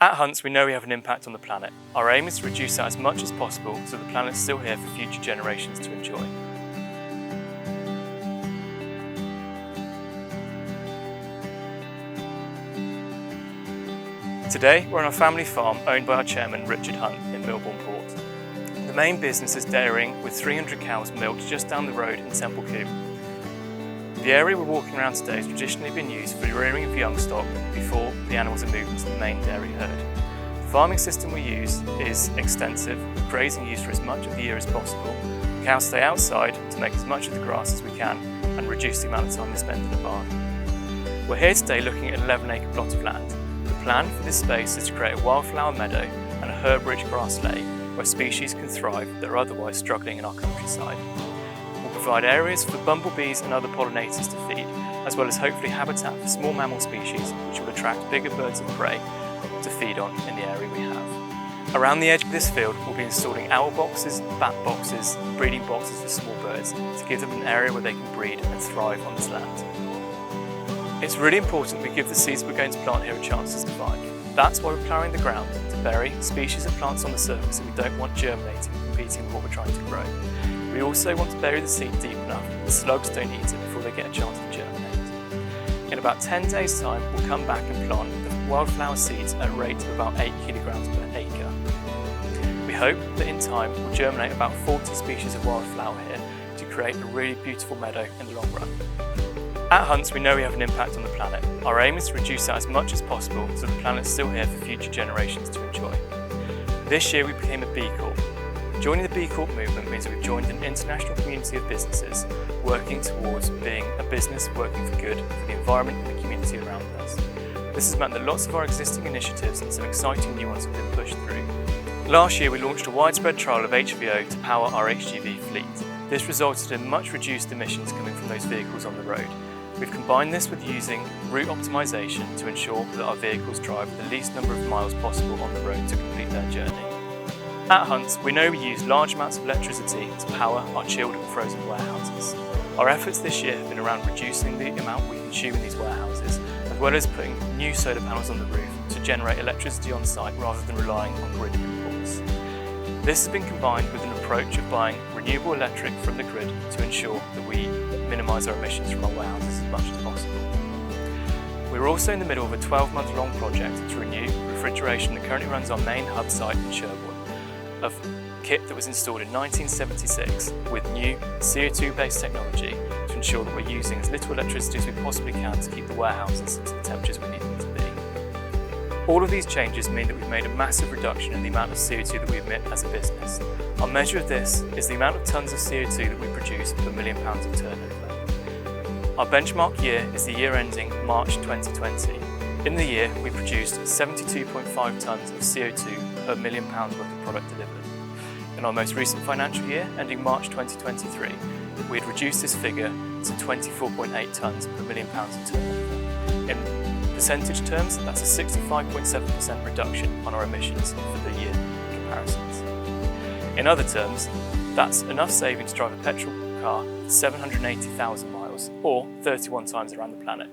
At Hunts, we know we have an impact on the planet. Our aim is to reduce that as much as possible so the planet's still here for future generations to enjoy. Today, we're on a family farm owned by our chairman, Richard Hunt, in Milbourne Port. The main business is dairying, with 300 cows milked just down the road in Temple Combe. The area we're walking around today has traditionally been used for the rearing of young stock before the animals are moved into the main dairy herd. The farming system we use is extensive, with grazing used for as much of the year as possible. The cows stay outside to make as much of the grass as we can and reduce the amount of time they spend in the barn. We're here today looking at an 11-acre plot of land. The plan for this space is to create a wildflower meadow and a herb-rich grass lay where species can thrive that are otherwise struggling in our countryside. We'll provide areas for bumblebees and other pollinators to feed, as well as hopefully habitat for small mammal species which will attract bigger birds of prey to feed on in the area we have. Around the edge of this field we'll be installing owl boxes, bat boxes, breeding boxes for small birds to give them an area where they can breed and thrive on this land. It's really important we give the seeds we're going to plant here a chance to survive. That's why we're ploughing the ground to bury species of plants on the surface that we don't want germinating and competing with what we're trying to grow. We also want to bury the seed deep enough that the slugs don't eat it before they get a chance to germinate. In about 10 days' time, we'll come back and plant the wildflower seeds at a rate of about 8 kilograms per acre. We hope that in time we'll germinate about 40 species of wildflower here to create a really beautiful meadow in the long run. At Hunts, we know we have an impact on the planet. Our aim is to reduce that as much as possible so the planet's still here for future generations to enjoy. This year we became a B Corp. Joining the B Corp movement means that we've joined an international community of businesses working towards being a business working for good for the environment and the community around us. This has meant that lots of our existing initiatives and some exciting new ones have been pushed through. Last year we launched a widespread trial of HVO to power our HGV fleet. This resulted in much reduced emissions coming from those vehicles on the road. We've combined this with using route optimisation to ensure that our vehicles drive the least number of miles possible on the road to complete their journey. At Hunts, we know we use large amounts of electricity to power our chilled and frozen warehouses. Our efforts this year have been around reducing the amount we consume in these warehouses, as well as putting new solar panels on the roof to generate electricity on site rather than relying on grid imports. This has been combined with an approach of buying renewable electric from the grid to ensure that we minimise our emissions from our warehouses as much as possible. We're also in the middle of a 12-month-long project to renew refrigeration that currently runs our main hub site in Sherborne, of kit that was installed in 1976 with new CO2-based technology to ensure that we're using as little electricity as we possibly can to keep the warehouses to the temperatures we need them to be. All of these changes mean that we've made a massive reduction in the amount of CO2 that we emit as a business. Our measure of this is the amount of tonnes of CO2 that we produce per £1 million of turnover. Our benchmark year is the year ending March 2020. In the year, we produced 72.5 tonnes of CO2 per £1 million worth of product delivered. In our most recent financial year, ending March 2023, we had reduced this figure to 24.8 tonnes per £1 million of turnover. In percentage terms, that's a 65.7% reduction on our emissions for the year comparisons. In other terms, that's enough saving to drive a petrol car 780,000 miles, or 31 times around the planet.